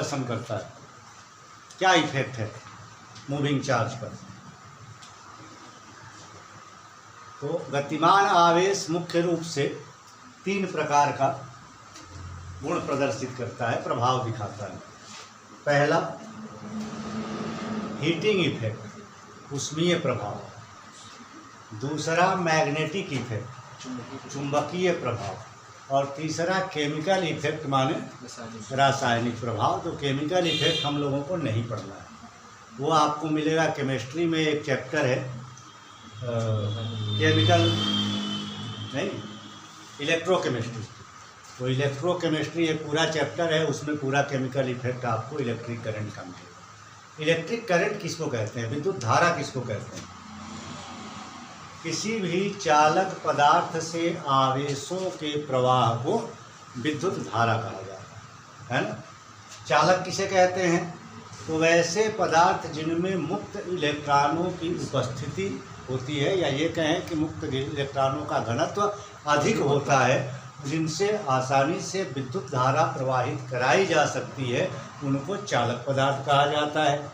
प्रदर्शन करता है, क्या इफेक्ट है मूविंग चार्ज पर। तो गतिमान आवेश मुख्य रूप से 3 प्रकार का गुण प्रदर्शित करता है, प्रभाव दिखाता है। पहला हीटिंग इफेक्ट, उष्मीय प्रभाव। दूसरा मैग्नेटिक इफेक्ट, चुंबकीय प्रभाव। और तीसरा केमिकल इफेक्ट माने रासायनिक प्रभाव। तो केमिकल इफेक्ट हम लोगों को नहीं पढ़ना है, वो आपको मिलेगा केमिस्ट्री में, एक चैप्टर है केमिकल नहीं, इलेक्ट्रोकेमिस्ट्री। तो इलेक्ट्रोकेमिस्ट्री एक पूरा चैप्टर है, उसमें पूरा केमिकल इफेक्ट आपको इलेक्ट्रिक करंट का मिलेगा। इलेक्ट्रिक करंट किसको कहते हैं, विद्युत धारा किसको कहते हैं? किसी भी चालक पदार्थ से आवेशों के प्रवाह को विद्युत धारा कहा जाता है ना। चालक किसे कहते हैं? तो वैसे पदार्थ जिनमें मुक्त इलेक्ट्रॉनों की उपस्थिति होती है, या ये कहें कि मुक्त इलेक्ट्रॉनों का घनत्व अधिक होता है, जिनसे आसानी से विद्युत धारा प्रवाहित कराई जा सकती है, उनको चालक पदार्थ कहा जाता है।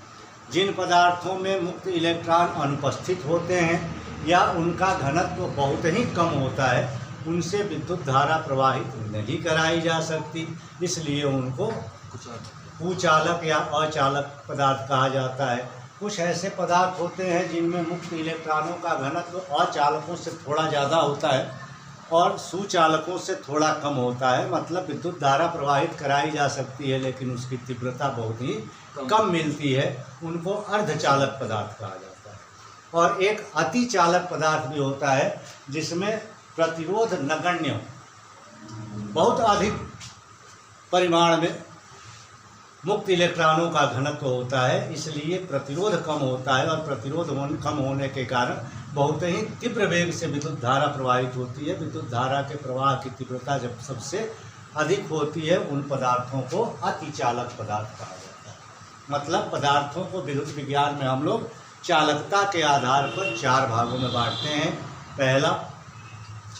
जिन पदार्थों में मुक्त इलेक्ट्रॉन अनुपस्थित होते हैं या उनका घनत्व बहुत ही कम होता है, उनसे विद्युत धारा प्रवाहित नहीं कराई जा सकती, इसलिए उनको कुचालक या अचालक पदार्थ कहा जाता है। कुछ ऐसे पदार्थ होते हैं जिनमें मुक्त इलेक्ट्रॉनों का घनत्व अचालकों से थोड़ा ज़्यादा होता है और सुचालकों से थोड़ा कम होता है, मतलब विद्युत धारा प्रवाहित कराई जा सकती है लेकिन उसकी तीव्रता बहुत ही कम मिलती है, उनको अर्धचालक पदार्थ कहा जाता है। और एक अति चालक पदार्थ भी होता है जिसमें प्रतिरोध नगण्य, बहुत अधिक परिमाण में मुक्त इलेक्ट्रॉनों का घनत्व होता है, इसलिए प्रतिरोध कम होता है, और प्रतिरोध कम होने के कारण बहुत ही तीव्र वेग से विद्युत धारा प्रवाहित होती है। विद्युत धारा के प्रवाह की तीव्रता जब सबसे अधिक होती है, उन पदार्थों को अतिचालक पदार्थ कहा जाता है। मतलब पदार्थों को विद्युत विज्ञान में हम लोग चालकता के आधार पर 4 भागों में बांटते हैं। पहला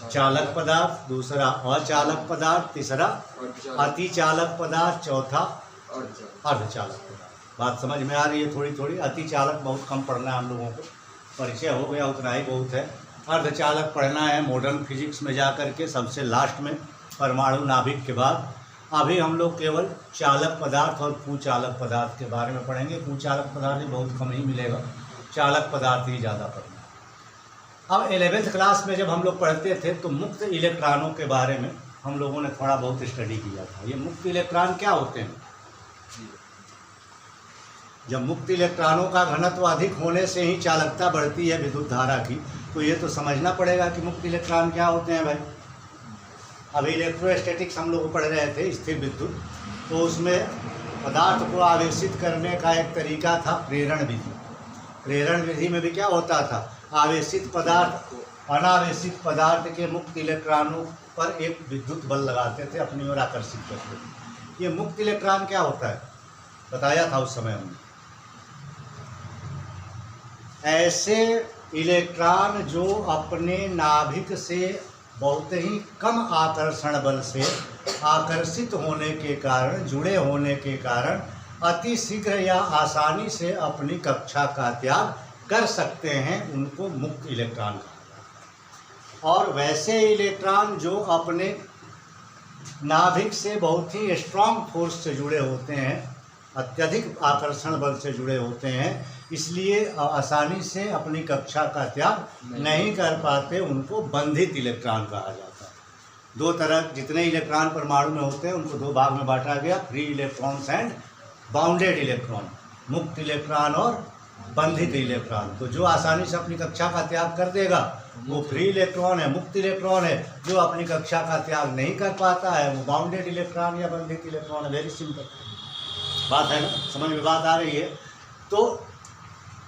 चालक पदार्थ, दूसरा अचालक पदार्थ, तीसरा अतिचालक पदार्थ, चौथा अर्धचालक पदार्थ। बात समझ में आ रही है? थोड़ी थोड़ी। अतिचालक बहुत कम पढ़ना है हम लोगों को, परिचय हो गया उतना ही बहुत है। अर्धचालक पढ़ना है मॉडर्न फिजिक्स में जा कर के, सबसे लास्ट में परमाणु नाभिक के बाद। अभी हम लोग केवल चालक पदार्थ और कुचालक पदार्थ के बारे में पढ़ेंगे। कुचालक पदार्थ ही बहुत कम ही मिलेगा, चालक पदार्थ ही ज़्यादा पढ़ना है। अब 11th क्लास में जब हम लोग पढ़ते थे तो मुक्त इलेक्ट्रॉनों के बारे में हम लोगों ने थोड़ा बहुत स्टडी किया था। ये मुक्त इलेक्ट्रॉन क्या होते हैं? जब मुक्त इलेक्ट्रॉनों का घनत्व अधिक होने से ही चालकता बढ़ती है विद्युत धारा की, तो ये तो समझना पड़ेगा कि मुक्त इलेक्ट्रॉन क्या होते हैं भाई। अभी इलेक्ट्रोस्टैटिक्स हम लोग पढ़ रहे थे, स्थिर विद्युत, तो उसमें पदार्थ को आवेशित करने का एक तरीका था प्रेरण विधि। प्रेरण विधि में भी क्या होता था? आवेशित पदार्थ अनावेशित पदार्थ के मुक्त इलेक्ट्रॉनों पर एक विद्युत बल लगाते थे, अपनी ओर आकर्षित करते थे। ये मुक्त इलेक्ट्रॉन क्या होता है बताया था उस समय हमने। ऐसे इलेक्ट्रॉन जो अपने नाभिक से बहुत ही कम आकर्षण बल से आकर्षित होने के कारण, जुड़े होने के कारण अति शीघ्र या आसानी से अपनी कक्षा का त्याग कर सकते हैं, उनको मुक्त इलेक्ट्रॉन कहा जाता है। और वैसे इलेक्ट्रॉन जो अपने नाभिक से बहुत ही स्ट्रॉन्ग फोर्स से जुड़े होते हैं, अत्यधिक आकर्षण बल से जुड़े होते हैं, इसलिए आसानी से अपनी कक्षा का त्याग नहीं कर पाते, उनको बंधित इलेक्ट्रॉन कहा जाता है। 2 तरह, जितने इलेक्ट्रॉन परमाणु में होते हैं उनको 2 भाग में बांटा गया, free electrons and bounded electron, मुक्त इलेक्ट्रॉन और बंधित इलेक्ट्रॉन। तो जो आसानी से अपनी कक्षा का त्याग कर देगा वो फ्री इलेक्ट्रॉन है, मुक्त इलेक्ट्रॉन है। जो अपनी कक्षा का त्याग नहीं कर पाता है वो बाउंडेड इलेक्ट्रॉन या बंधित इलेक्ट्रॉन है। वेरी सिंपल बात है ना, समझ में बात आ रही है? तो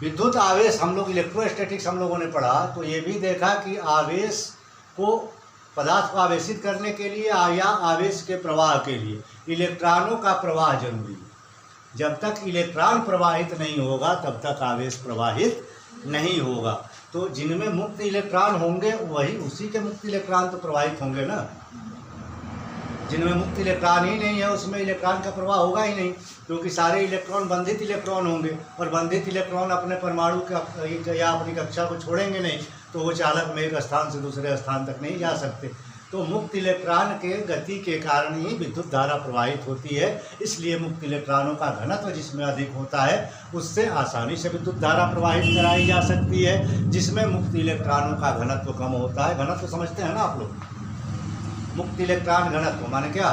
विद्युत आवेश हम लोग इलेक्ट्रोस्टैटिक्स हम लोगों ने पढ़ा, तो ये भी देखा कि आवेश को, पदार्थ को आवेशित करने के लिए या आवेश के प्रवाह के लिए इलेक्ट्रॉनों का प्रवाह जरूरी है। जब तक इलेक्ट्रॉन प्रवाहित नहीं होगा तब तक आवेश प्रवाहित नहीं होगा। तो जिनमें मुक्त इलेक्ट्रॉन होंगे वही, उसी के मुक्त इलेक्ट्रॉन तो प्रवाहित होंगे ना। जिनमें मुक्त इलेक्ट्रॉन ही नहीं है उसमें इलेक्ट्रॉन का प्रवाह होगा ही नहीं, क्योंकि सारे इलेक्ट्रॉन बंधित इलेक्ट्रॉन होंगे और बंधित इलेक्ट्रॉन अपने परमाणु का या अपनी कक्षा को छोड़ेंगे नहीं, तो वो चालक में एक स्थान से दूसरे स्थान तक नहीं जा सकते। तो मुक्त इलेक्ट्रॉन के गति के कारण ही विद्युत धारा प्रवाहित होती है। इसलिए मुक्त इलेक्ट्रॉनों का घनत्व जिसमें अधिक होता है उससे आसानी से विद्युत धारा प्रवाहित कराई जा सकती है, जिसमें मुक्त इलेक्ट्रॉनों का घनत्व कम होता है। घनत्व समझते हैं ना आप लोग? मुक्त इलेक्ट्रॉन घनत्व माने क्या?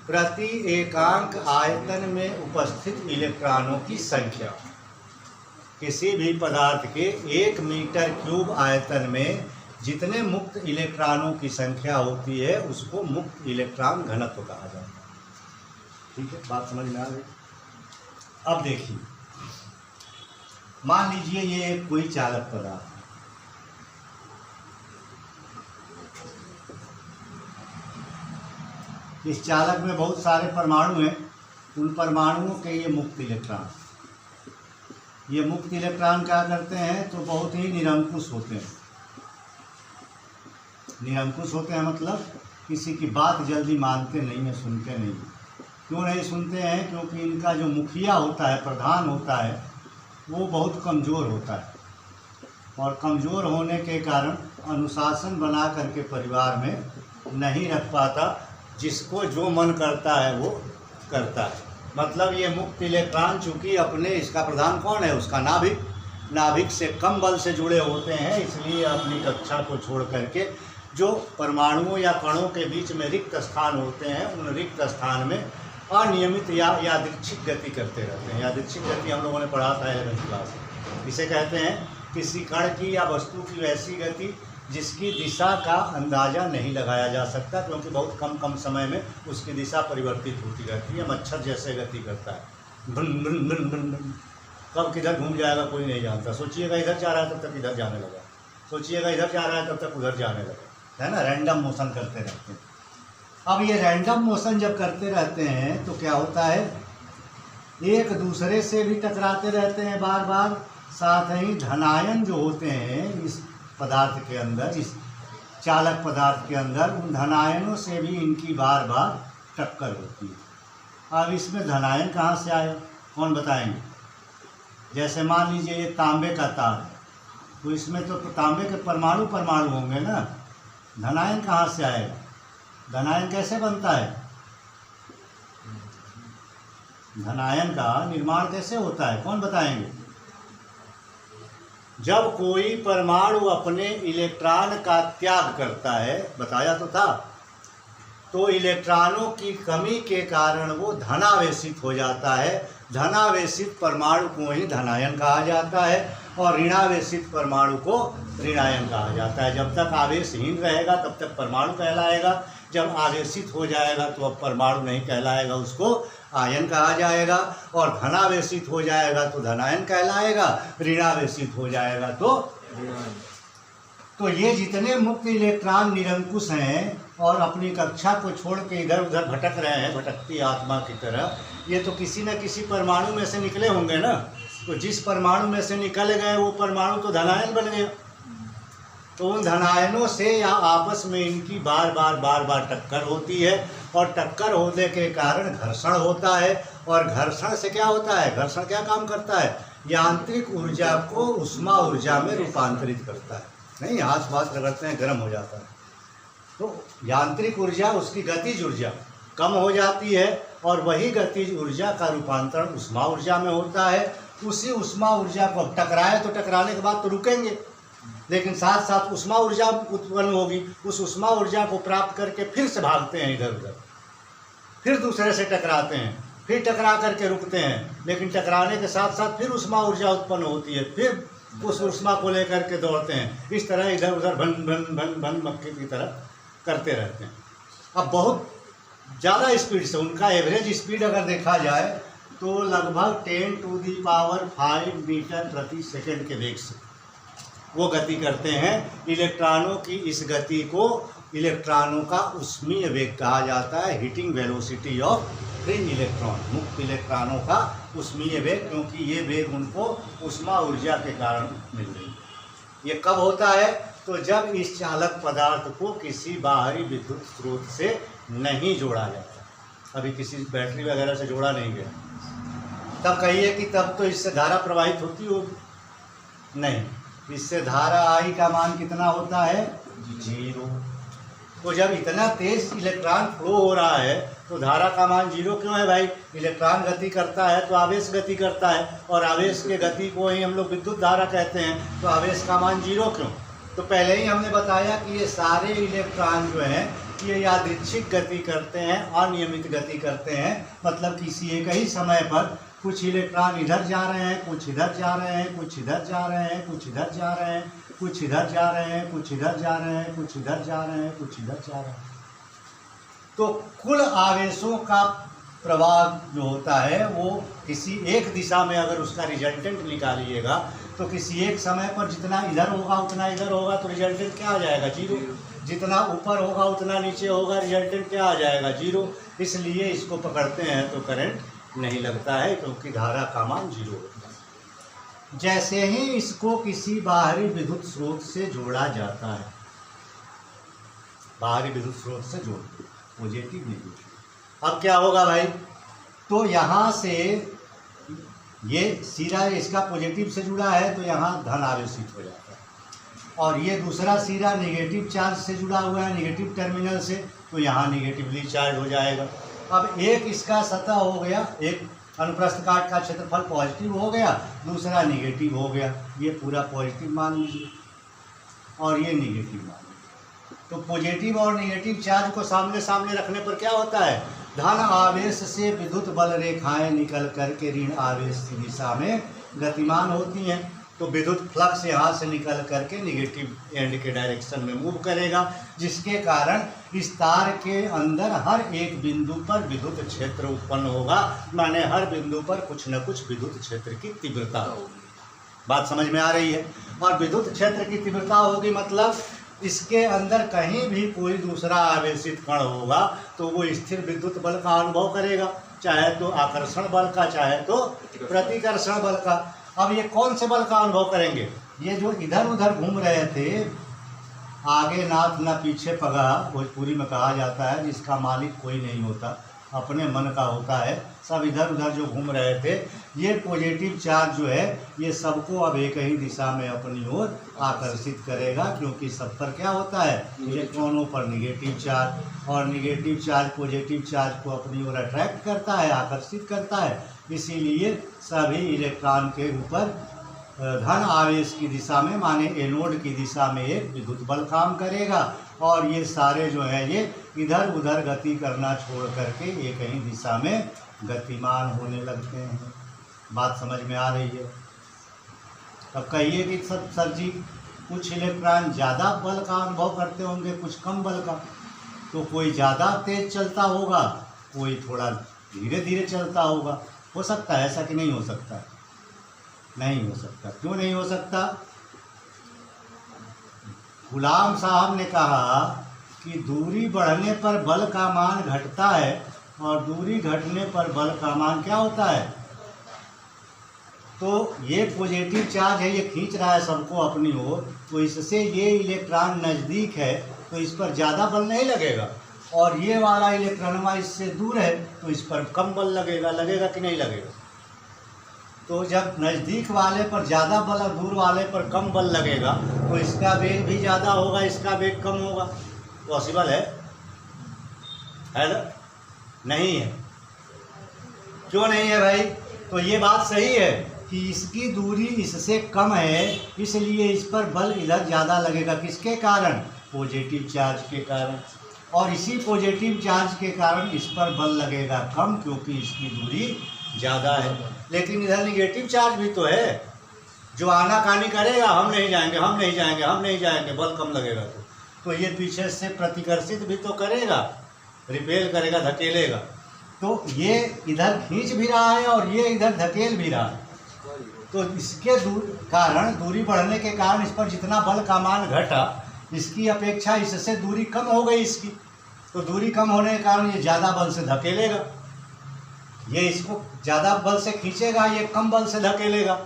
प्रति एकांक आयतन में उपस्थित इलेक्ट्रॉनों की संख्या। किसी भी पदार्थ के 1 मीटर क्यूब आयतन में जितने मुक्त इलेक्ट्रॉनों की संख्या होती है उसको मुक्त इलेक्ट्रॉन घनत्व कहा जाता है। ठीक है, बात समझ में आ गई? अब देखिए, मान लीजिए ये कोई चालक पदार्थ है, इस चालक में बहुत सारे परमाणु हैं, उन परमाणुओं के ये मुक्त इलेक्ट्रॉन, ये मुक्त इलेक्ट्रॉन क्या करते हैं? तो बहुत ही निरंकुश होते हैं। निरंकुश होते हैं मतलब किसी की बात जल्दी मानते नहीं हैं, सुनते नहीं। क्यों नहीं सुनते हैं? क्योंकि इनका जो मुखिया होता है, प्रधान होता है, वो बहुत कमज़ोर होता है और कमज़ोर होने के कारण अनुशासन बना करके परिवार में नहीं रख पाता, जिसको जो मन करता है वो करता है। मतलब ये मुक्त इलेक्ट्रॉन चूँकि अपने, इसका प्रधान कौन है? उसका नाभिक, नाभिक से कम बल से जुड़े होते हैं, इसलिए अपनी कक्षा को छोड़ करके जो परमाणुओं या कणों के बीच में रिक्त स्थान होते हैं उन रिक्त स्थान में अनियमित या यादृच्छिक गति करते रहते हैं। यादृच्छिक गति हम लोगों ने पढ़ा था 11वीं क्लास में। इसे कहते हैं किसी कण की या वस्तु की वैसी गति जिसकी दिशा का अंदाज़ा नहीं लगाया जा सकता, क्योंकि बहुत कम समय में उसकी दिशा परिवर्तित होती रहती है। मच्छर जैसे गति करता है, भन भन भन भन भन, कब किधर घूम जाएगा कोई नहीं जानता। सोचिएगा इधर जा रहा है तब तक इधर जाने लगा, सोचिएगा इधर जा रहा है तब तक उधर जाने लगा, है ना? रैंडम मोशन करते रहते हैं। अब ये रैंडम मोशन जब करते रहते हैं तो क्या होता है? एक दूसरे से भी टकराते रहते हैं बार बार। साथ ही धनायन जो होते हैं इस पदार्थ के अंदर, इस चालक पदार्थ के अंदर, उन धनायनों से भी इनकी बार बार टक्कर होती है। अब इसमें धनायन कहाँ से आए? कौन बताएंगे? जैसे मान लीजिए ये तांबे का तार है, तो इसमें तो तांबे के परमाणु होंगे ना, धनायन कहाँ से आएगा? धनायन कैसे बनता है? धनायन का निर्माण कैसे होता है? कौन बताएंगे? जब कोई परमाणु अपने इलेक्ट्रॉन का त्याग करता है, बताया तो था, तो इलेक्ट्रॉनों की कमी के कारण वो धनावेशित हो जाता है। धनावेशित परमाणु को ही धनायन कहा जाता है और ऋणावेशित परमाणु को ऋणायन कहा जाता है। जब तक आवेशहीन रहेगा तब तक परमाणु कहलाएगा, जब आवेशित हो जाएगा तो अब परमाणु नहीं कहलाएगा, उसको आयन कहा जाएगा। और धनावेशित हो जाएगा तो धनायन कहलाएगा, ऋणावेशित हो जाएगा तो ये जितने मुक्त इलेक्ट्रॉन निरंकुश हैं और अपनी कक्षा को छोड़ के इधर उधर भटक रहे हैं, भटकती आत्मा की तरह, ये तो किसी न किसी परमाणु में से निकले होंगे ना। तो जिस परमाणु में से निकल गए वो परमाणु तो धनायन बन गया। तो उन धनायनों से या आपस में इनकी बार बार टक्कर होती है और टक्कर होने के कारण घर्षण होता है। और घर्षण से क्या होता है? घर्षण क्या काम करता है? यांत्रिक ऊर्जा को उष्मा ऊर्जा में रूपांतरित करता है। नहीं, हाथ वाथ रगड़ते हैं गर्म हो जाता है, तो यांत्रिक ऊर्जा, उसकी गतिज ऊर्जा कम हो जाती है और वही गतिज ऊर्जा का रूपांतरण उष्मा ऊर्जा में होता है। उसी उष्मा ऊर्जा को टकराए तो टकराने के बाद तो रुकेंगे, लेकिन साथ साथ उष्मा ऊर्जा उत्पन्न होगी। उस उष्मा ऊर्जा को प्राप्त करके फिर से भागते हैं इधर उधर, फिर दूसरे से टकराते हैं, फिर टकरा करके रुकते हैं, लेकिन टकराने के साथ साथ फिर उष्मा ऊर्जा उत्पन्न होती है, फिर उस उष्मा को लेकर के दौड़ते हैं। इस तरह इधर उधर भन भन भन भन मक्खी की तरह करते रहते हैं। अब बहुत ज़्यादा स्पीड से, उनका एवरेज स्पीड अगर देखा जाए तो लगभग 10⁵ मीटर प्रति सेकंड के वेग से वो गति करते हैं। इलेक्ट्रॉनों की इस गति को इलेक्ट्रॉनों का उष्मीय वेग कहा जाता है, heating velocity of free electron. मुक्त इलेक्ट्रॉनों का उष्मीय वेग, क्योंकि ये वेग उनको उष्मा ऊर्जा के कारण मिल रही है। ये कब होता है? तो जब इस चालक पदार्थ को किसी बाहरी विद्युत स्रोत से नहीं जोड़ा जाता, अभी किसी बैटरी वगैरह से जोड़ा नहीं गया, तब कहिए कि तब तो इससे धारा प्रवाहित होती होगी, नहीं, इससे धारा आई का मान कितना होता है, 0। तो जब इतना तेज इलेक्ट्रॉन फ्लो हो रहा है तो धारा का मान 0 क्यों है भाई? इलेक्ट्रॉन गति करता है तो आवेश गति करता है, और आवेश के गति को ही हम लोग विद्युत धारा कहते हैं, तो आवेश का मान 0 क्यों? तो पहले ही हमने बताया कि ये सारे इलेक्ट्रॉन जो हैं ये यादृच्छिक गति करते हैं, अनियमित गति करते हैं, मतलब किसी एक ही समय पर कुछ इलेक्ट्रॉन इधर जा रहे हैं, कुछ इधर जा रहे हैं, कुछ इधर जा रहे हैं, कुछ इधर जा रहे हैं, कुछ इधर जा रहे हैं, कुछ इधर जा रहे हैं, कुछ इधर जा रहे हैं, कुछ इधर जा रहे हैं। तो कुल आवेशों का प्रवाह जो होता है वो किसी एक दिशा में अगर उसका रिजल्टेंट निकालिएगा तो किसी एक समय पर जितना इधर होगा उतना इधर होगा, तो रिजल्टेंट क्या आ जाएगा? 0। जितना ऊपर होगा उतना नीचे होगा, रिजल्टेंट क्या आ जाएगा? 0। इसलिए इसको पकड़ते हैं तो करंट नहीं लगता है, क्योंकि धारा का मान 0 होता है। जैसे ही इसको किसी बाहरी विद्युत स्रोत से जोड़ा जाता है, बाहरी विद्युत स्रोत से जोड़ते, पॉजिटिव नेगेटिव, अब क्या होगा भाई? तो यहाँ से ये सिरा इसका पॉजिटिव से जुड़ा है तो यहाँ धन आवेशित हो जाता है, और ये दूसरा सिरा नेगेटिव चार्ज से जुड़ा हुआ है, नेगेटिव टर्मिनल से, तो यहाँ नेगेटिवली चार्ज हो जाएगा। अब एक इसका सतह हो गया, एक अनुप्रस्थ काट का क्षेत्रफल पॉजिटिव हो गया, दूसरा नेगेटिव हो गया, ये पूरा पॉजिटिव मान लीजिए और ये नेगेटिव मान लीजिए। तो पॉजिटिव और नेगेटिव चार्ज को सामने सामने रखने पर क्या होता है? धन आवेश से विद्युत बल रेखाएं निकल करके ऋण आवेश की दिशा में गतिमान होती हैं, तो विद्युत फ्लक्स यहाँ से निकल करके नेगेटिव एंड के डायरेक्शन में मूव करेगा, जिसके कारण इस तार के अंदर हर एक बिंदु पर विद्युत क्षेत्र उत्पन्न होगा, माने हर बिंदु पर कुछ न कुछ विद्युत क्षेत्र की तीव्रता होगी। बात समझ में आ रही है? और विद्युत क्षेत्र की तीव्रता होगी मतलब इसके अंदर कहीं भी कोई दूसरा आवेशित कण होगा तो वो स्थिर विद्युत बल का अनुभव करेगा, चाहे तो आकर्षण बल का, चाहे तो प्रतिकर्षण बल का। अब ये कौन से बल का अनुभव करेंगे? ये जो इधर उधर घूम रहे थे, आगे नाथ न पीछे पगा भोजपुरी में कहा जाता है, जिसका मालिक कोई नहीं होता, अपने मन का होता है, सब इधर उधर जो घूम रहे थे, ये पॉजिटिव चार्ज जो है ये सबको अब एक ही दिशा में अपनी ओर आकर्षित करेगा, क्योंकि सब पर क्या होता है? इलेक्ट्रॉनों पर नेगेटिव चार्ज, और नेगेटिव चार्ज पॉजिटिव चार्ज को अपनी ओर अट्रैक्ट करता है, आकर्षित करता है, इसीलिए सभी इलेक्ट्रॉन के ऊपर धन आवेश की दिशा में, माने एनोड की दिशा में एक विद्युत बल काम करेगा, और ये सारे जो है ये इधर उधर गति करना छोड़ करके एक ही दिशा में गतिमान होने लगते हैं। बात समझ में आ रही है? अब कहिए कि सर जी कुछ इलेक्ट्रॉन ज़्यादा बल का अनुभव करते होंगे, कुछ कम बल का, तो कोई ज़्यादा तेज चलता होगा, कोई थोड़ा धीरे धीरे चलता होगा, हो सकता है ऐसा कि नहीं हो सकता? नहीं हो सकता। क्यों नहीं हो सकता? गुलाम साहब ने कहा कि दूरी बढ़ने पर बल का मान घटता है और दूरी घटने पर बल का मान क्या होता है? तो ये पॉजिटिव चार्ज है, ये खींच रहा है सबको अपनी ओर, तो इससे ये इलेक्ट्रॉन नज़दीक है तो इस पर ज़्यादा बल नहीं लगेगा, और ये वाला इलेक्ट्रॉन इससे दूर है तो इस पर कम बल लगेगा। लगेगा कि नहीं लगेगा? तो जब नज़दीक वाले पर ज़्यादा बल और दूर वाले पर कम बल लगेगा तो इसका वेग भी ज़्यादा होगा, इसका वेग कम होगा। पॉसिबल है ना? नहीं है। क्यों नहीं है भाई? तो ये बात सही है कि इसकी दूरी इससे कम है, इसलिए इस पर बल इधर ज़्यादा लगेगा। किसके कारण? पॉजिटिव चार्ज के कारण। और इसी पॉजिटिव चार्ज के कारण इस पर बल लगेगा कम, क्योंकि इसकी दूरी ज़्यादा है। लेकिन इधर निगेटिव चार्ज भी तो है, जो आनाकानी करेगा, हम नहीं जाएंगे, हम नहीं जाएंगे, हम नहीं जाएंगे, बल कम लगेगा तो ये पीछे से प्रतिकर्षित भी तो करेगा, रिपेल करेगा, धकेलेगा। तो ये इधर खींच भी रहा है और ये इधर धकेल भी रहा है। तो इसके कारण, दूरी बढ़ने के कारण इस पर जितना बल का मान घटा, इसकी अपेक्षा इससे दूरी कम हो गई इसकी, तो दूरी कम होने के कारण ये ज़्यादा बल से धकेलेगा। ये इसको ज़्यादा बल से खींचेगा, ये कम बल से धकेलेगा,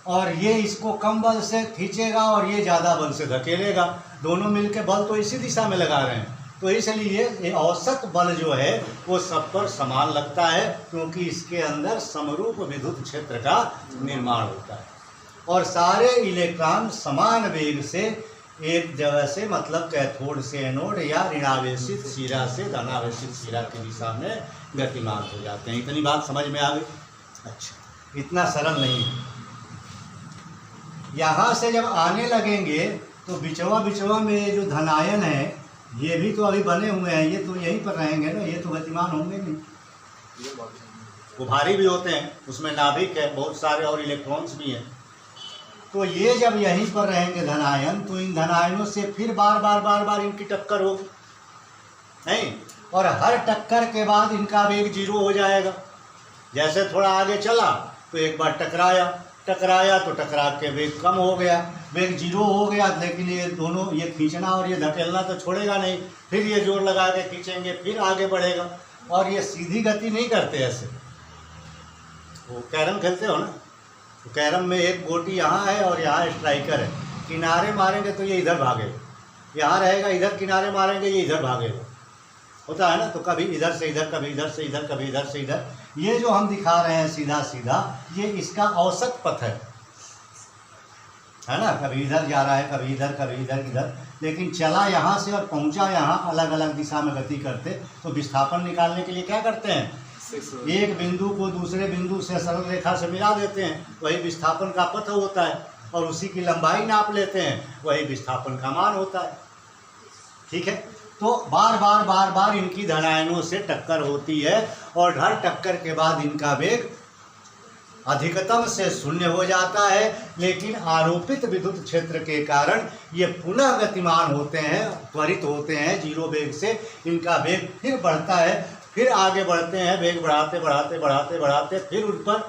और ये इसको कम बल से खींचेगा और ये ज़्यादा बल से धकेलेगा। दोनों मिलके बल तो इसी दिशा में लगा रहे हैं, तो इसलिए ये औसत बल जो है वो सब पर समान लगता है, क्योंकि इसके अंदर समरूप विद्युत क्षेत्र का निर्माण होता है और सारे इलेक्ट्रॉन समान वेग से एक जगह से, मतलब कैथोड से एनोड या ऋणावेशित शिरा से धनावेशित शिरा की दिशा में गतिमान हो जाते हैं। इतनी बात समझ में आ गई? अच्छा, इतना सरल नहीं है। यहाँ से जब आने लगेंगे तो बिचवा में जो धनायन है ये भी तो अभी बने हुए हैं, ये तो यहीं पर रहेंगे ना, ये तो गतिमान होंगे नहीं, वो भारी भी होते हैं, उसमें नाभिक है बहुत सारे और इलेक्ट्रॉन्स भी हैं। तो ये जब यहीं पर रहेंगे धनायन, तो इन धनायनों से फिर बार इनकी टक्कर होगी नहीं, और हर टक्कर के बाद इनका वेग 0 हो जाएगा। जैसे थोड़ा आगे चला तो एक बार टकराया तो टकरा के वेग कम हो गया, वेग 0 हो गया, लेकिन ये दोनों, ये खींचना और ये धकेलना तो छोड़ेगा नहीं, फिर ये जोर लगा के खींचेंगे, फिर आगे बढ़ेगा। और ये सीधी गति नहीं करते ऐसे। वो कैरम खेलते हो ना, तो कैरम में एक गोटी यहाँ है और यहाँ स्ट्राइकर है, किनारे मारेंगे तो ये इधर भागेगा, यहाँ रहेगा, इधर किनारे मारेंगे ये इधर भागेगा, होता है ना। तो कभी इधर से इधर, कभी इधर से इधर, कभी इधर से इधर। ये जो हम दिखा रहे हैं सीधा सीधा, ये इसका औसत पथ है ना, कभी इधर जा रहा है, कभी इधर, कभी इधर, इधर, लेकिन चला यहाँ से और पहुँचा यहाँ, अलग अलग दिशा में गति करते। तो विस्थापन निकालने के लिए क्या करते हैं, एक बिंदु को दूसरे बिंदु से सरल रेखा से मिला देते हैं, वही विस्थापन का पथ होता है, और उसी की लंबाई नाप लेते हैं, वही विस्थापन का मान होता है। ठीक है, तो बार इनकी धनायनों से टक्कर होती है और हर टक्कर के बाद इनका वेग अधिकतम से 0 हो जाता है, लेकिन आरोपित विद्युत क्षेत्र के कारण ये पुनः गतिमान होते हैं, त्वरित होते हैं 0 वेग से। इनका वेग फिर बढ़ता है, फिर आगे बढ़ते हैं, वेग बढ़ाते फिर उन पर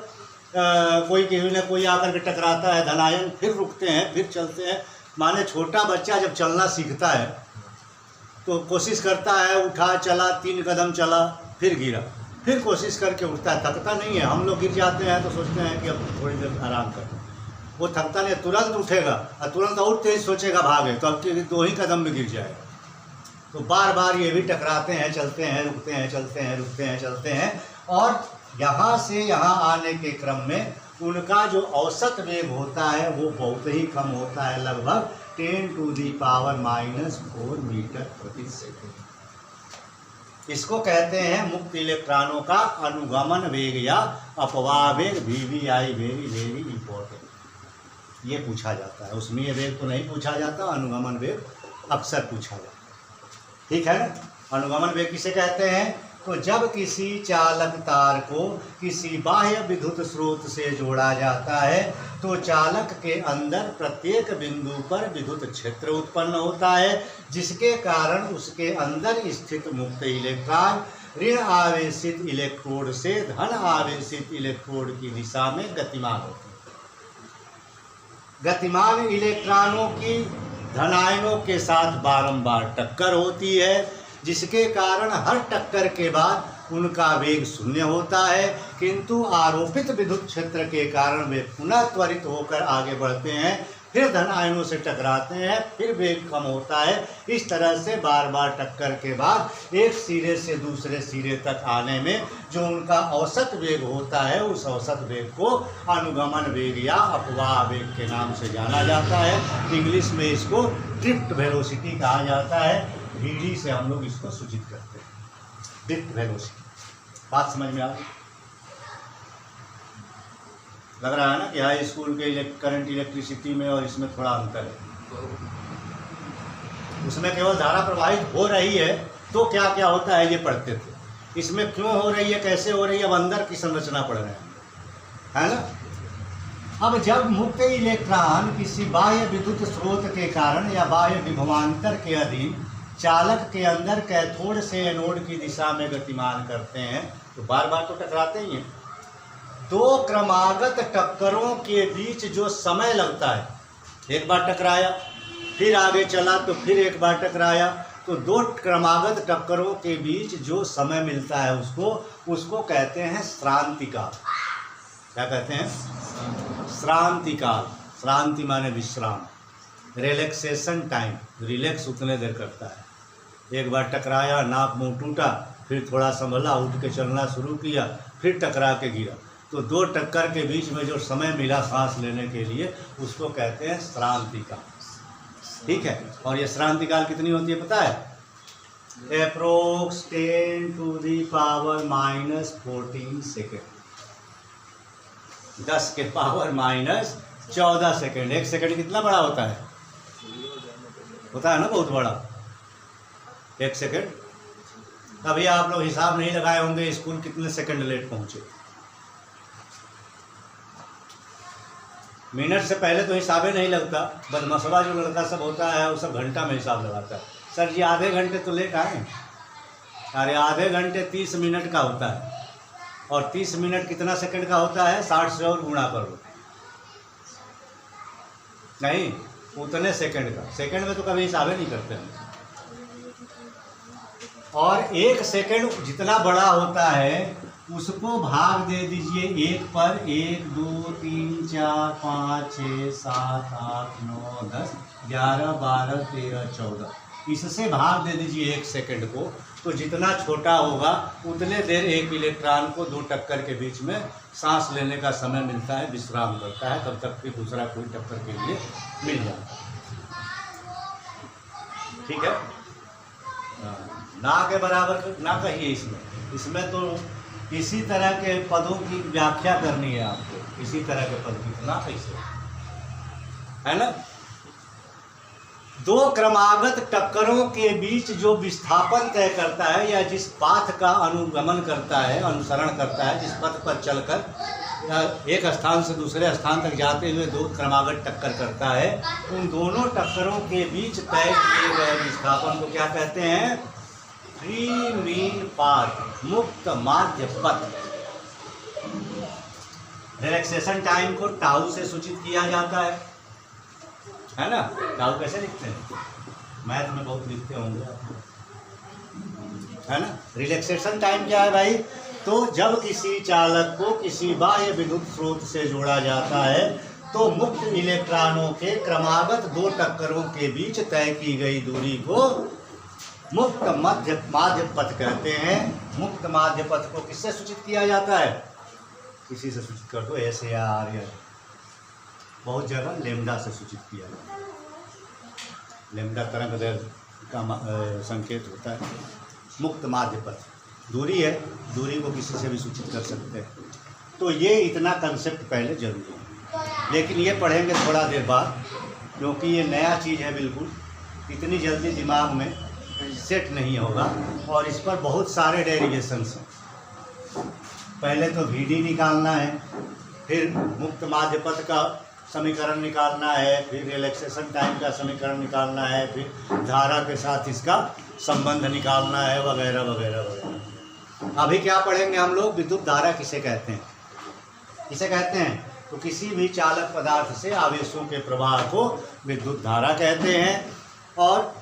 कोई किसी न कोई आकर के टकराता है धनायन, फिर रुकते हैं, फिर चलते हैं। माने छोटा बच्चा जब चलना सीखता है तो कोशिश करता है, उठा, चला, 3 कदम चला, फिर गिरा, फिर कोशिश करके उठता है, थकता नहीं है। हम लोग गिर जाते हैं तो सोचते हैं कि अब थोड़ी देर आराम कर, वो थकता नहीं, तुरंत उठेगा और तुरंत और तेज सोचेगा भागे, तो अब 2 ही कदम में गिर जाएगा। तो बार ये भी टकराते हैं, चलते हैं, रुकते हैं, चलते हैं, रुकते हैं, चलते हैं, और यहाँ से यहाँ आने के क्रम में उनका जो औसत वेग होता है वो बहुत ही कम होता है, लगभग 10⁻⁻⁴ मीटर प्रति सेकंड। इसको कहते हैं मुक्त इलेक्ट्रॉनों का अनुगमन वेग या अपवाह वेग, VVI, वेरी इंपॉर्टेंट। ये पूछा जाता है, उसमें ये वेग तो नहीं पूछा जाता, अनुगमन वेग अक्सर पूछा जाता है। ठीक है ना, अनुगमन वेग किसे कहते हैं? तो जब किसी चालक तार को किसी बाह्य विद्युत स्रोत से जोड़ा जाता है तो चालक के अंदर प्रत्येक बिंदु पर विद्युत क्षेत्र उत्पन्न होता है, जिसके कारण उसके अंदर स्थित मुक्त इलेक्ट्रॉन ऋण आवेशित इलेक्ट्रोड से धन आवेशित इलेक्ट्रोड की दिशा में गतिमान होते हैं। गतिमान इलेक्ट्रॉनों की धनायनों के साथ बारंबार टक्कर होती है, जिसके कारण हर टक्कर के बाद उनका वेग 0 होता है, किंतु आरोपित विद्युत क्षेत्र के कारण वे पुनः त्वरित होकर आगे बढ़ते हैं, फिर धन आयनों से टकराते हैं, फिर वेग कम होता है। इस तरह से बार टक्कर के बाद एक सिरे से दूसरे सिरे तक आने में जो उनका औसत वेग होता है, उस औसत वेग को अनुगमन वेग या अपवाह वेग के नाम से जाना जाता है। इंग्लिश में इसको ड्रिफ्ट वेलोसिटी कहा जाता है। VD से हम लोग इसको सूचित करते हैं, ड्रिफ्ट वेलोसिटी। बात समझ में आ गई? लग रहा है ना कि हाई स्कूल के करंट इलेक्ट्रिसिटी में और इसमें थोड़ा अंतर है। उसमें केवल धारा प्रवाहित हो रही है तो क्या क्या होता है ये पढ़ते थे, इसमें क्यों हो रही है, कैसे हो रही है, अब अंदर की संरचना पढ़ रहे हैं, है ना। अब जब मुक्त इलेक्ट्रॉन किसी बाह्य विद्युत स्रोत के कारण या बाह्य विभवांतर के अधीन चालक के अंदर कैथोड से एनोड की दिशा में गतिमान करते हैं तो बार तो टकराते ही हैं। 2 क्रमागत टक्करों के बीच जो समय लगता है, एक बार टकराया फिर आगे चला तो फिर एक बार टकराया, तो 2 क्रमागत टक्करों के बीच जो समय मिलता है उसको कहते हैं श्रांतिकाल। क्या कहते हैं? श्रांतिकाल। श्रांति माने विश्राम, रिलैक्सेशन टाइम, रिलैक्स उतने देर करता है। एक बार टकराया, नाक मुंह टूटा, फिर थोड़ा संभला, उठ के चलना शुरू किया, फिर टकरा के गिरा। तो दो टक्कर के बीच में जो समय मिला सांस लेने के लिए उसको कहते हैं श्रांति काल। ठीक है, और ये श्रांति काल कितनी होती है पता है? अप्रोक्स 10⁻⁻14 सेकेंड, 10 के पावर माइनस 14 सेकेंड। एक सेकेंड कितना बड़ा होता है? होता है ना बहुत बड़ा एक सेकेंड। अभी आप लोग हिसाब नहीं लगाए होंगे स्कूल कितने सेकंड लेट पहुंचे। मिनट से पहले तो हिसाब ही नहीं लगता। बदमशवा जो लड़का सब होता है वो सब घंटा में हिसाब लगाता है। सर जी आधे घंटे तो लेट आए। अरे आधे घंटे 30 मिनट का होता है, और 30 मिनट कितना सेकंड का होता है? 60 से और गुणा कर लो। नहीं, उतने सेकंड का। सेकंड में तो कभी हिसाब ही नहीं करते हैं। और एक सेकंड जितना बड़ा होता है उसको भाग दे दीजिए एक पर। 1 2 3 4 5 6 7 8 9 10 11 12 13 14, इससे भाग दे दीजिए एक सेकंड को। तो जितना छोटा होगा उतने देर एक इलेक्ट्रॉन को दो टक्कर के बीच में सांस लेने का समय मिलता है, विश्राम करता है, तब तक फिर दूसरा कोई टक्कर के लिए मिल जाता है। ठीक है, ना के बराबर ना कहिए इसमें तो इसी तरह के पदों की व्याख्या करनी है आपको। इसी तरह के पद की ना कैसे है ना। दो क्रमागत टक्करों के बीच जो विस्थापन तय करता है या जिस पाथ का अनुगमन करता है, अनुसरण करता है, जिस पथ पर चलकर एक स्थान से दूसरे स्थान तक जाते हुए दो क्रमागत टक्कर करता है, उन दोनों टक्करों के बीच तय किए गए विस्थापन को क्या कहते हैं? फ्री मीन पाथ, मुक्त माध्य पथ। रिलैक्सेशन टाइम को टाउ से सूचित किया जाता है ना। टाउ कैसे लिखते हैं? मैथ में बहुत लिखते होंगे है ना। रिलैक्सेशन टाइम क्या है भाई? तो जब किसी चालक को किसी बाह्य विद्युत स्रोत से जोड़ा जाता है तो मुक्त इलेक्ट्रॉनों के क्रमागत दो टक्करों के बीच तय की गई दूरी को मुक्त माध्य पथ कहते हैं। मुक्त माध्य पथ को किससे सूचित किया जाता है? किसी से सूचित कर दो, ऐसे या आर्य। बहुत जगह लेमडा से सूचित किया जाता है। लेमडा तरंगदैर्घ्य का संकेत होता है। मुक्त माध्य पथ दूरी है, दूरी को किसी से भी सूचित कर सकते हैं। तो ये इतना कंसेप्ट पहले जरूरी है, लेकिन ये पढ़ेंगे थोड़ा देर बाद, क्योंकि ये नया चीज़ है, बिल्कुल इतनी जल्दी दिमाग में सेट नहीं होगा। और इस पर बहुत सारे डेरिवेशंस हैं। पहले तो VD निकालना है, फिर मुक्त माध्य पथ का समीकरण निकालना है, फिर रिलैक्सेशन टाइम का समीकरण निकालना है, फिर धारा के साथ इसका संबंध निकालना है, वगैरह वगैरह वगैरह। अभी क्या पढ़ेंगे हम लोग? विद्युत धारा किसे कहते हैं? किसे कहते हैं? तो किसी भी चालक पदार्थ से आवेशों के प्रवाह को विद्युत धारा कहते हैं। और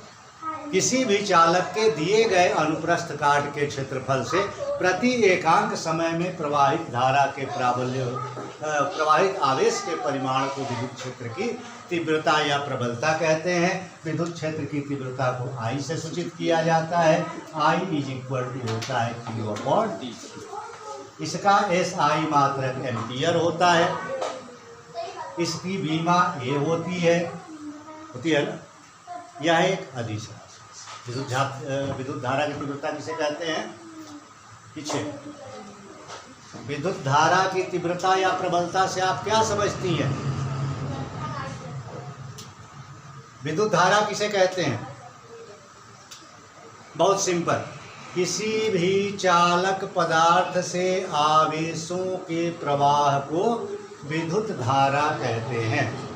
किसी भी चालक के दिए गए अनुप्रस्थ काट के क्षेत्रफल से प्रति एकांक समय में प्रवाहित धारा के प्रवाहित आवेश के परिमाण को विद्युत क्षेत्र की तीव्रता या प्रबलता कहते हैं। विद्युत क्षेत्र की तीव्रता को I से सूचित किया जाता है। I = होता है Q/D। इसका SI मात्रक एम्पियर होता है। इसकी बीमा A होती है ना। यह एक अदिश राशि। विद्युत धारा की तीव्रता किसे कहते हैं? पीछे विद्युत धारा की तीव्रता या प्रबलता से आप क्या समझती हैं? विद्युत धारा किसे कहते हैं? बहुत सिंपल, किसी भी चालक पदार्थ से आवेशों के प्रवाह को विद्युत धारा कहते हैं।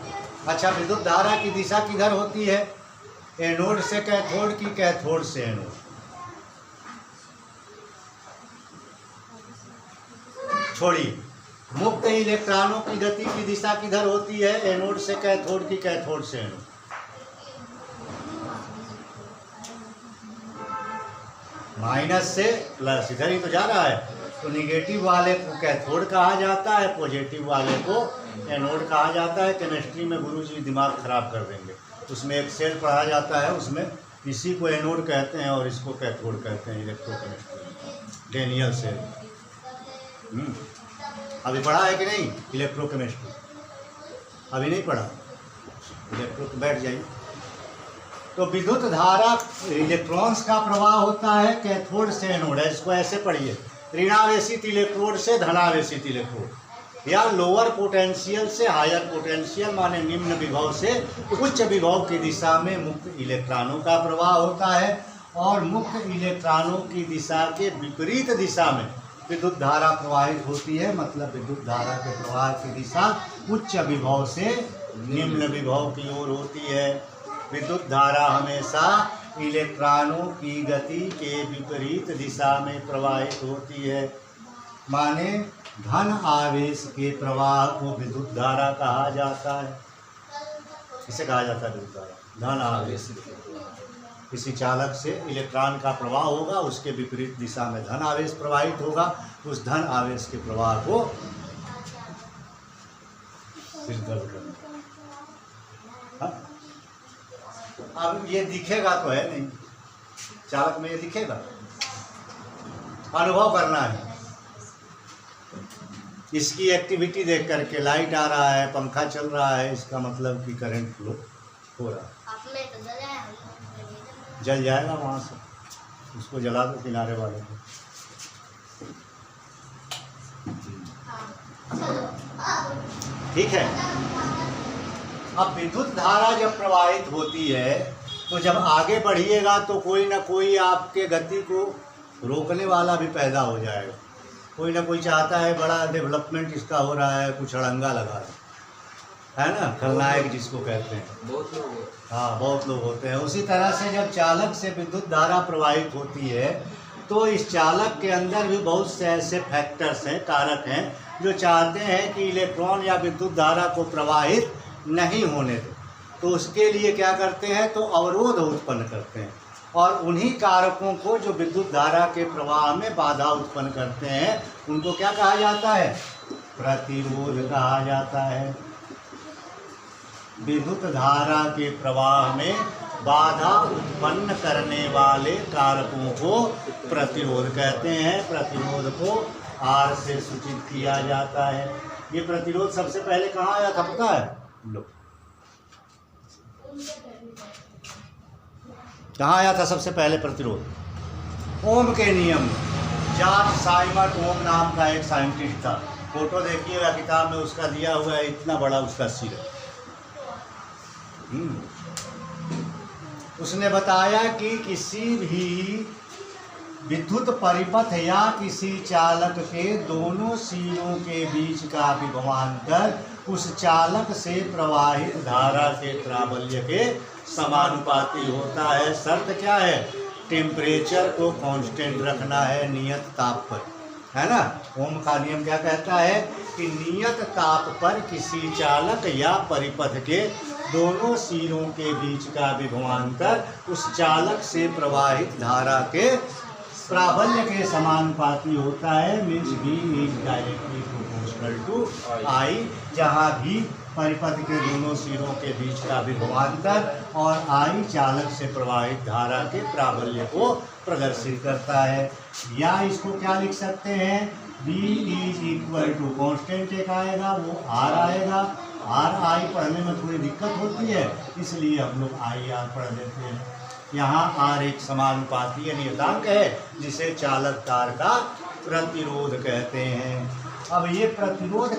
अच्छा, विद्युत धारा की दिशा किधर होती है? एनोड से कैथोड की, कैथोड से एनोड। छोड़िए, मुक्त इलेक्ट्रॉनों की गति की दिशा किधर होती है? एनोड से कैथोड की, कैथोड से एनोड। माइनस से प्लस, इधर ही तो जा रहा है। तो निगेटिव वाले को कैथोड कहा जाता है, पॉजिटिव वाले को एनोड कहा जाता है। केमिस्ट्री में गुरुजी दिमाग खराब कर देंगे। उसमें एक सेल पढ़ा जाता है, उसमें इसी को एनोड कहते हैं और इसको कैथोड कहते हैं इलेक्ट्रोकेमिस्ट्री, डेनियल सेल। अभी पढ़ा है कि नहीं इलेक्ट्रोकेमिस्ट्री? अभी नहीं पढ़ा, इलेक्ट्रो बैठ जाइए। तो विद्युत धारा इलेक्ट्रॉन्स का प्रवाह होता है कैथोड से एनोड है। इसको ऐसे पढ़िए, ऋणावेशित इलेक्ट्रोड से धनावेशित इलेक्ट्रोड, या लोअर पोटेंशियल से हायर पोटेंशियल माने निम्न विभव से उच्च विभव की दिशा में मुक्त इलेक्ट्रॉनों का प्रवाह होता है, और मुक्त इलेक्ट्रॉनों की दिशा के विपरीत दिशा में विद्युत धारा प्रवाहित होती है। मतलब विद्युत धारा के प्रवाह की दिशा उच्च विभव से निम्न विभव की ओर होती है। विद्युत धारा हमेशा इलेक्ट्रॉनों की गति के विपरीत दिशा में प्रवाहित होती है, माने धन आवेश के प्रवाह को विद्युत धारा कहा जाता है। इसे कहा जाता है विद्युत धारा, धन आवेश। किसी चालक से इलेक्ट्रॉन का प्रवाह होगा, उसके विपरीत दिशा में धन आवेश प्रवाहित होगा, उस धन आवेश के प्रवाह को सिग्नल करना। अब ये दिखेगा तो है नहीं, चालक में ये दिखेगा, अनुभव करना है। इसकी एक्टिविटी देख करके लाइट आ रहा है, पंखा चल रहा है, इसका मतलब कि करंट फ्लो हो रहा है। जल जाएगा वहाँ से, उसको जला दो किनारे वाले को। ठीक है। अब विद्युत धारा जब प्रवाहित होती है तो जब आगे बढ़िएगा तो कोई ना कोई आपके गति को रोकने वाला भी पैदा हो जाएगा। कोई ना कोई चाहता है बड़ा डेवलपमेंट इसका हो रहा है, कुछ अड़ंगा लगा है ना, खलनायक जिसको कहते हैं। बहुत लोग, हाँ बहुत लोग होते हैं। उसी तरह से जब चालक से विद्युत धारा प्रवाहित होती है तो इस चालक के अंदर भी बहुत से ऐसे फैक्टर्स हैं, कारक हैं, जो चाहते हैं कि इलेक्ट्रॉन या विद्युत धारा को प्रवाहित नहीं होने दो। तो उसके लिए क्या करते हैं, तो अवरोध उत्पन्न करते हैं, और उन्हीं कारकों को जो विद्युत धारा के प्रवाह में बाधा उत्पन्न करते हैं उनको क्या कहा जाता है, प्रतिरोध कहा जाता है। विद्युत धारा के प्रवाह में बाधा उत्पन्न करने वाले कारकों को प्रतिरोध कहते हैं। प्रतिरोध को R से सूचित किया जाता है। ये प्रतिरोध सबसे पहले कहाँ आया था पता है? लो, कहाँ आया था सबसे पहले प्रतिरोध? ओम के नियम। जॉर्ज साइमन ओम नाम का एक साइंटिस्ट था। फोटो देखिएगा किताब में, उसका दिया हुआ है, इतना बड़ा उसका सिर है। उसने बताया कि किसी भी विद्युत परिपथ या किसी चालक के दोनों सिरों के बीच का विभवांतर उस चालक से प्रवाहित धारा के प्राबल्य के समानुपाती होता है। शर्त क्या है? टेम्परेचर को कांस्टेंट रखना है नियत ताप पर, है ना। ओम का नियम क्या कहता है कि नियत ताप पर किसी चालक या परिपथ के दोनों सिरों के बीच का विभवांतर उस चालक से प्रवाहित धारा के प्राबल्य के समानुपाती होता है। Means V is directly proportional to I, जहाँ भी परिपथ के दोनों सिरों के बीच का विभवांतर और I चालक से प्रवाहित धारा के प्राबल्य को प्रदर्शित करता है। या इसको क्या लिख सकते हैं, V is equal to constant एक आएगा, वो R आएगा। R I पढ़ने में थोड़ी दिक्कत होती है, इसलिए हम लोग IR पढ़ लेते हैं। यहाँ R एक समानुपातीय नियतांक है जिसे चालक तार का प्रतिरोध कहते हैं। अब ये प्रतिरोध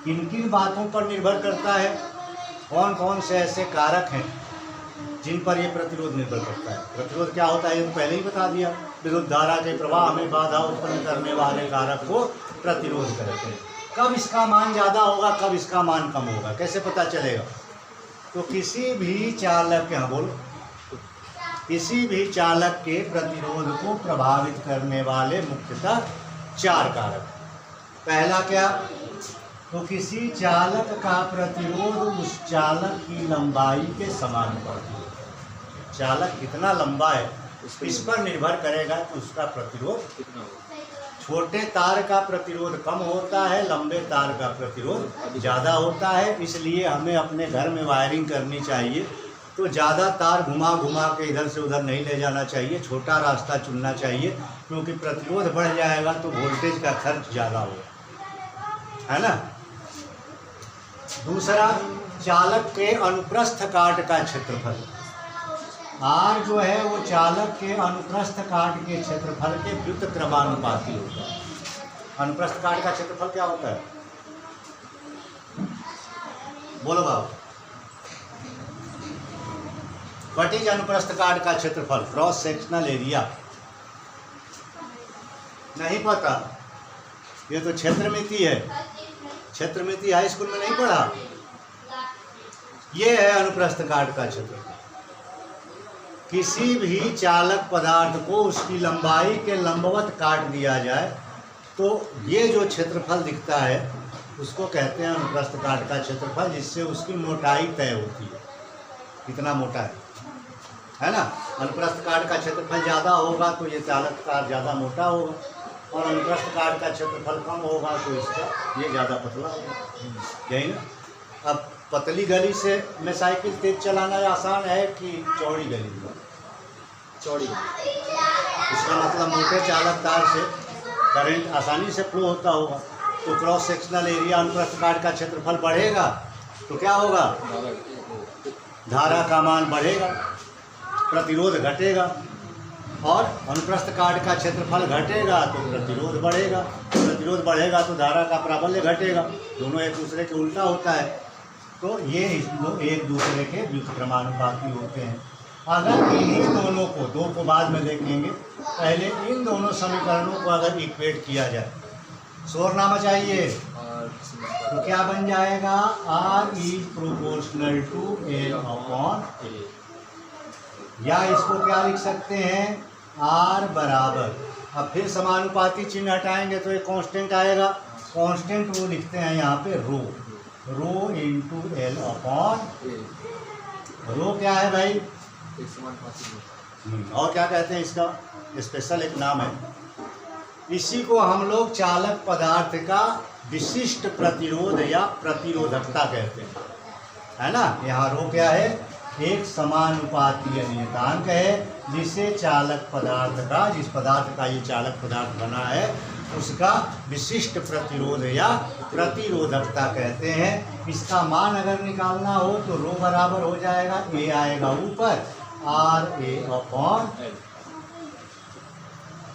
किन किन बातों पर निर्भर करता है? कौन कौन से ऐसे कारक हैं जिन पर ये प्रतिरोध निर्भर करता है? प्रतिरोध क्या होता है ये तो पहले ही बता दिया। विद्युत धारा के प्रवाह में बाधा उत्पन्न करने वाले कारक को प्रतिरोध कहते हैं। कब इसका मान ज़्यादा होगा, कब इसका मान कम होगा, कैसे पता चलेगा? तो किसी भी चालक, यहाँ बोलो, किसी भी चालक के प्रतिरोध को प्रभावित करने वाले मुख्यतः चार कारक। पहला क्या, तो किसी चालक का प्रतिरोध उस चालक की लंबाई के समानुपाती है। चालक कितना लंबा है इस पर निर्भर करेगा कि उसका प्रतिरोध कितना होगा। छोटे तार का प्रतिरोध कम होता है, लंबे तार का प्रतिरोध ज़्यादा होता है। इसलिए हमें अपने घर में वायरिंग करनी चाहिए तो ज़्यादा तार घुमा घुमा के इधर से उधर नहीं ले जाना चाहिए, छोटा रास्ता चुनना चाहिए, क्योंकि प्रतिरोध बढ़ जाएगा तो वोल्टेज का खर्च ज़्यादा होगा, है ना। दूसरा, चालक के अनुप्रस्थ काट का क्षेत्रफल। आर जो है वो चालक के अनुप्रस्थ काट के क्षेत्रफल के व्युत्क्रमानुपाती होता है। अनुप्रस्थ काट का क्षेत्रफल क्या होता है, बोलो बाबू। व्हाट इज अनुप्रस्थ काट का क्षेत्रफल, क्रॉस सेक्शनल एरिया। नहीं पता, ये तो क्षेत्रमिति है, क्षेत्रमिति हाई स्कूल में नहीं पढ़ा। ये है अनुप्रस्थ काट का क्षेत्रफल। किसी भी चालक पदार्थ को उसकी लंबाई के लंबवत काट दिया जाए तो ये जो क्षेत्रफल दिखता है उसको कहते हैं अनुप्रस्थ काट का क्षेत्रफल, जिससे उसकी मोटाई तय होती है, कितना मोटा है ना। अनुप्रस्थ काट का क्षेत्रफल ज़्यादा होगा तो ये चालक तार ज़्यादा मोटा होगा, और अनुप्रस्थ काट का क्षेत्रफल कम होगा तो इसका ये ज़्यादा पतला होगा, यही ना। अब पतली गली से में साइकिल तेज चलाना आसान है कि चौड़ी गली में, चौड़ी। इसका मतलब मोटे चालक तार से करंट आसानी से फ्लो होता होगा, तो क्रॉस सेक्शनल एरिया अनुप्रस्थ काट का क्षेत्रफल बढ़ेगा तो क्या होगा, धारा का मान बढ़ेगा, प्रतिरोध घटेगा, और अनुप्रस्थ काट का क्षेत्रफल घटेगा तो प्रतिरोध बढ़ेगा, प्रतिरोध बढ़ेगा तो धारा का प्राबल्य घटेगा, दोनों एक दूसरे के उल्टा होता है। तो ये एक दूसरे के व्युत्क्रमानुपाती होते हैं। अगर इन्हीं दोनों को, दो को बाद में देखेंगे, पहले इन दोनों समीकरणों को अगर इक्वेट किया जाए, शोरनामा चाहिए, तो क्या बन जाएगा, R is proportional to L upon A। या इसको क्या लिख सकते हैं, R बराबर, अब फिर समानुपाती चिन्ह हटाएंगे तो एक कांस्टेंट आएगा, कांस्टेंट वो लिखते हैं यहाँ पे रो, rho into L upon rho क्या है भाई, और क्या कहते हैं, इसका स्पेशल एक नाम है। इसी को हम लोग चालक पदार्थ का विशिष्ट प्रतिरोध या प्रतिरोधकता कहते हैं, है ना। यहाँ रो क्या है, एक समानुपातीय नियतांक है जिसे चालक पदार्थ का, जिस पदार्थ का ये चालक पदार्थ बना है उसका विशिष्ट प्रतिरोध या प्रतिरोधकता कहते हैं। इसका मान अगर निकालना हो तो रो बराबर हो जाएगा, ए आएगा ऊपर, आर ए अपॉन।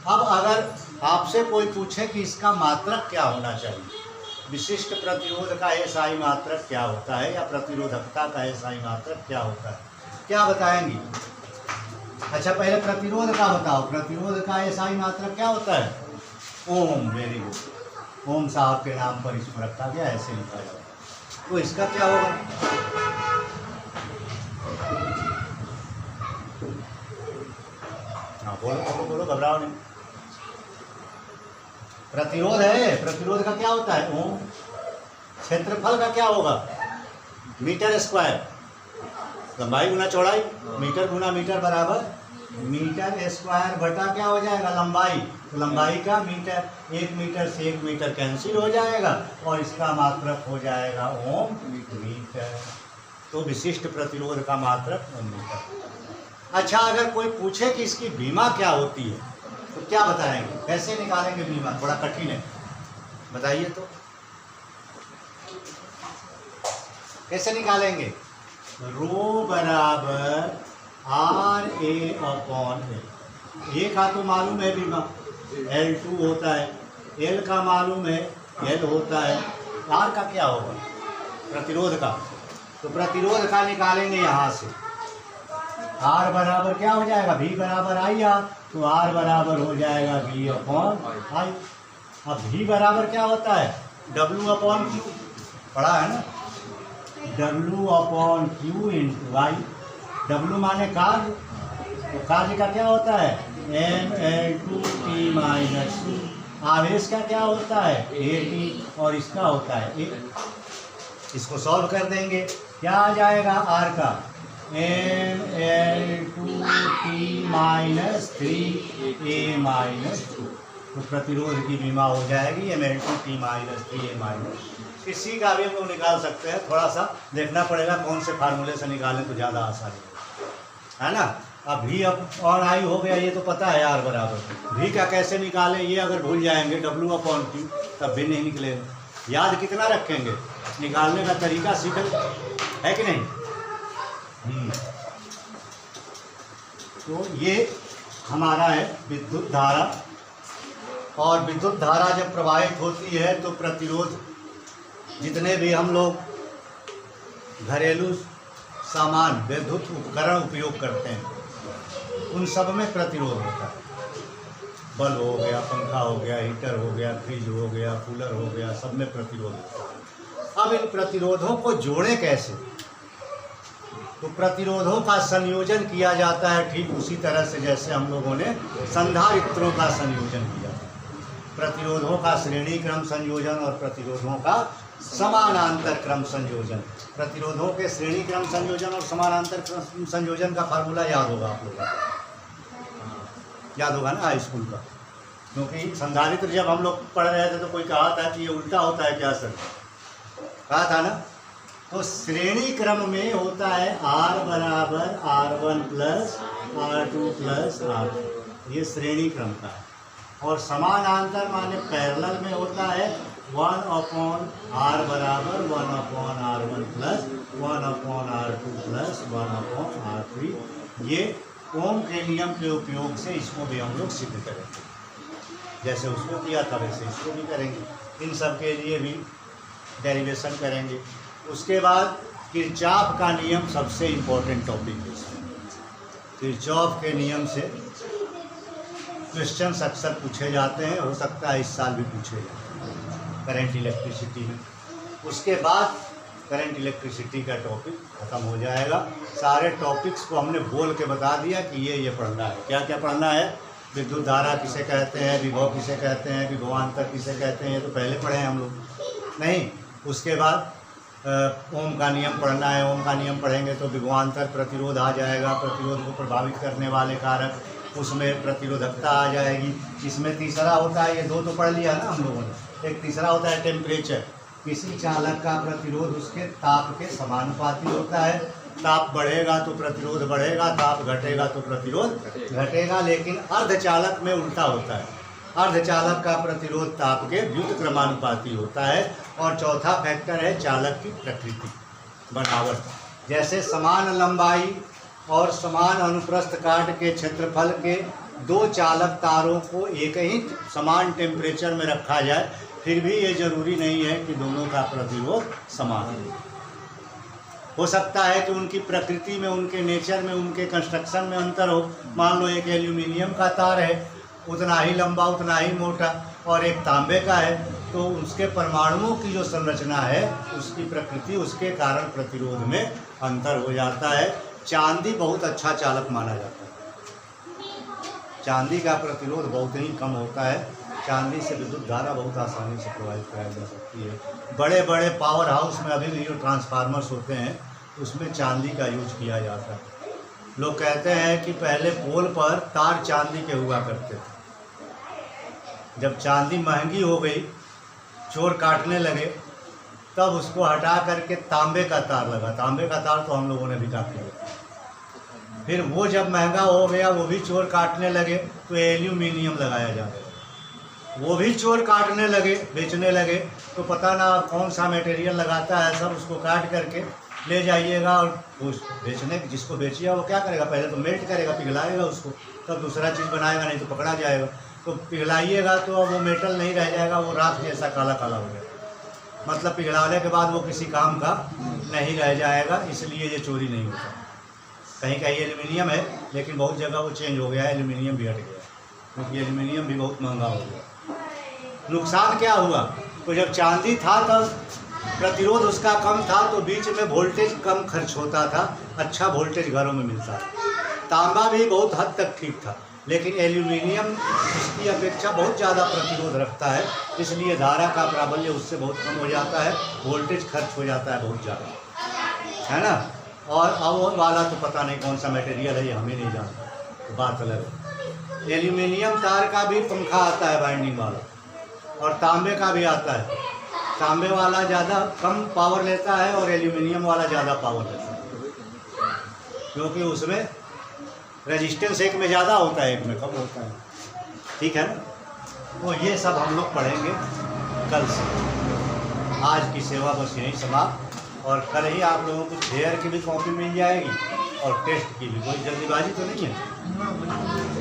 अब अगर आपसे कोई पूछे कि इसका मात्रक क्या होना चाहिए, विशिष्ट प्रतिरोध का एसआई मात्रक क्या होता है या प्रतिरोधकता का एसआई मात्रक क्या होता है, क्या बताएंगी। अच्छा पहले प्रतिरोध का बताओ, प्रतिरोध का एसआई मात्रक क्या होता है, ओम। वेरी गुड, ओम साहब के नाम पर इसको रखा गया, ऐसे लिखा जाएगा। तो इसका क्या होगा, हाँ बोलो बोलो, घबराओ नहीं। प्रतिरोध है, प्रतिरोध का क्या होता है, ओम। क्षेत्रफल का क्या होगा, मीटर स्क्वायर, लंबाई गुना चौड़ाई, मीटर गुना मीटर बराबर मीटर स्क्वायर बटा क्या हो जाएगा, लंबाई। तो लंबाई का मीटर, 1 मीटर से 1 मीटर कैंसिल हो जाएगा और इसका मात्रक हो जाएगा ओम मीटर। तो विशिष्ट प्रतिरोध का मात्रक ओम मीटर। अच्छा अगर कोई पूछे कि इसकी बीमा क्या होती है तो क्या बताएंगे, कैसे निकालेंगे बीमा, थोड़ा कठिन है, बताइए तो कैसे निकालेंगे। रो बराबर आर ए अपॉन एल। ए का तो मालूम है बीमा, L2 होता है, L का मालूम है L होता है, R का क्या होगा, प्रतिरोध का। तो प्रतिरोध का निकालेंगे यहाँ से, R बराबर क्या हो जाएगा, V बराबर आई आर, तो R बराबर हो जाएगा V अपॉन आई। अब V बराबर क्या होता है, W अपॉन Q, पढ़ा है ना, W अपॉन Q इंटू आई। W माने कार्य, तो कार्य का क्या होता है mL2T-2। आवेश का क्या होता है AT, और इसका होता है A। इसको सॉल्व कर देंगे, क्या आ जाएगा R का mL2T-3A-2। तो प्रतिरोध की बीमा हो जाएगी mL2T-3A-। इसी का भी हम लोग निकाल सकते हैं, थोड़ा सा देखना पड़ेगा कौन से फार्मूले से निकालें तो ज़्यादा आसानी है। है ना। अब V अब ऑन आई हो गया, ये तो पता है R बराबर V का कैसे निकालें, ये अगर भूल जाएंगे W/Q तब भी नहीं निकलेगा। याद कितना रखेंगे, निकालने का तरीका सीख है कि नहीं। तो ये हमारा है विद्युत धारा, और विद्युत धारा जब प्रवाहित होती है तो प्रतिरोध, जितने भी हम लोग घरेलू सामान विद्युत उपकरण उपयोग करते हैं उन सब में प्रतिरोध होता है। बल्ब हो गया, पंखा हो गया, हीटर हो गया, फ्रिज हो गया, कूलर हो गया, सब में प्रतिरोध होता है। अब इन प्रतिरोधों को जोड़ें कैसे, तो प्रतिरोधों का संयोजन किया जाता है ठीक उसी तरह से जैसे हम लोगों ने संधारित्रों का संयोजन किया। प्रतिरोधों का श्रेणी क्रम संयोजन और प्रतिरोधों का समानांतर क्रम संयोजन। प्रतिरोधों के श्रेणी क्रम संयोजन और समानांतर क्रम संयोजन का फार्मूला याद होगा आप लोगों को, याद होगा ना हाई स्कूल का, क्योंकि संधारित्र जब हम लोग पढ़ रहे थे तो कोई कहा था कि ये उल्टा होता है क्या सर, कहा था ना। तो श्रेणी क्रम में होता है R बराबर R1 plus R2 plus R3, ये श्रेणी क्रम का है। और समानांतर माने पैरेलल में होता है 1/R बराबर 1/R1 plus 1/R2 plus 1/R3। ये ओम के नियम के उपयोग से इसको भी हम लोग सिद्ध करेंगे, जैसे उसको किया था वैसे इसको भी करेंगे। इन सब के लिए भी डेरिवेशन करेंगे। उसके बाद किरचॉफ का नियम सबसे इम्पोर्टेंट टॉपिक है। किरचॉफ के नियम से क्वेश्चन अक्सर पूछे जाते हैं, हो सकता है इस साल भी पूछे जाए करंट इलेक्ट्रिसिटी में। उसके बाद करंट इलेक्ट्रिसिटी का टॉपिक ख़त्म हो जाएगा। सारे टॉपिक्स को हमने बोल के बता दिया कि ये पढ़ना है, क्या क्या पढ़ना है। विद्युत धारा किसे कहते हैं, विभव किसे कहते हैं, विभवांतर किसे कहते हैं, ये तो पहले पढ़े हैं हम लोग नहीं। उसके बाद ओम का नियम पढ़ना है, ओम का नियम पढ़ेंगे तो विभवांतर प्रतिरोध आ जाएगा, प्रतिरोध को प्रभावित करने वाले कारक, उसमें प्रतिरोधकता आ जाएगी। इसमें तीसरा होता है, ये दो तो पढ़ लिया ना हम लोगों ने, एक तीसरा होता है टेम्परेचर। किसी चालक का प्रतिरोध उसके ताप के समानुपाती होता है। ताप बढ़ेगा तो प्रतिरोध बढ़ेगा, ताप घटेगा तो प्रतिरोध घटेगा। लेकिन अर्धचालक में उल्टा होता है, अर्धचालक का प्रतिरोध ताप के व्युत्क्रमानुपाती होता है। और चौथा फैक्टर है चालक की प्रकृति, बनावट। जैसे समान लंबाई और समान अनुप्रस्थ काट के क्षेत्रफल के दो चालक तारों को एक ही समान टेम्परेचर में रखा जाए, फिर भी ये जरूरी नहीं है कि दोनों का प्रतिरोध समान हो सकता है कि उनकी प्रकृति में, उनके नेचर में, उनके कंस्ट्रक्शन में अंतर हो। मान लो एक एल्यूमिनियम का तार है, उतना ही लंबा उतना ही मोटा, और एक तांबे का है, तो उसके परमाणुओं की जो संरचना है, उसकी प्रकृति, उसके कारण प्रतिरोध में अंतर हो जाता है। चांदी बहुत अच्छा चालक माना जाता है, चांदी का प्रतिरोध बहुत ही कम होता है। चांदी से विद्युत धारा बहुत आसानी से प्रवाहित कराई जा सकती है। बड़े बड़े पावर हाउस में अभी भी जो ट्रांसफार्मर्स होते हैं उसमें चांदी का यूज किया जाता है। लोग कहते हैं कि पहले पोल पर तार चांदी के हुआ करते थे, जब चांदी महंगी हो गई, चोर काटने लगे, तब उसको हटा करके तांबे का तार लगा। तांबे का तार तो हम लोगों ने भी काट लिया। फिर वो जब महंगा हो गया, वो भी चोर काटने लगे, तो एल्यूमिनियम लगाया जा गया। वो भी चोर काटने लगे, बेचने लगे, तो पता ना कौन सा मटेरियल लगाता है, सब उसको काट करके ले जाइएगा और उस बेचने, जिसको बेचिएगा वो क्या करेगा, पहले तो मेल्ट करेगा, पिघलाएगा उसको, तब दूसरा चीज़ बनाएगा, नहीं तो पकड़ा जाएगा। तो पिघलाइएगा तो अब वो मेटल नहीं रह जाएगा, वो राख जैसा काला काला हो जाएगा। मतलब पिघलाने के बाद वो किसी काम का नहीं रह जाएगा, इसलिए ये चोरी नहीं होता। कहीं कहीं एल्यूमिनियम है, लेकिन बहुत जगह वो चेंज हो गया है, एल्यूमिनियम भी हट गया, क्योंकि एल्यूमिनियम भी बहुत महंगा हो गया। नुकसान क्या हुआ, तो जब चांदी था तब प्रतिरोध उसका कम था, तो बीच में वोल्टेज कम खर्च होता था, अच्छा वोल्टेज घरों में मिलता था। तांबा भी बहुत हद तक ठीक था, लेकिन एल्यूमिनियम उसकी अपेक्षा बहुत ज़्यादा प्रतिरोध रखता है, इसलिए धारा का प्राबल्य उससे बहुत कम हो जाता है, वोल्टेज खर्च हो जाता है बहुत ज़्यादा, है ना। और अब वाला तो पता नहीं कौन सा मटेरियल है, ये हमें नहीं जानता, तो बात अलग है। एल्यूमिनियम तार का भी पंखा आता है बाइंडिंग वाला, और तांबे का भी आता है। तांबे वाला ज़्यादा कम पावर लेता है और एल्यूमिनियम वाला ज़्यादा पावर लेता है, क्योंकि उसमें रेजिस्टेंस एक में ज़्यादा होता है, एक में कम होता है, ठीक है ना। तो ये सब हम लोग पढ़ेंगे कल से। आज की सेवा बस यहीं समाप्त, और कल ही आप लोगों को फेयर की भी कॉपी मिल जाएगी और टेस्ट की भी। कोई जल्दीबाजी तो नहीं है,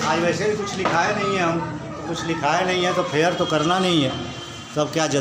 आज वैसे भी कुछ लिखाया नहीं है, हम कुछ लिखाया नहीं है तो फेयर तो करना नहीं है, तब क्या जल्दी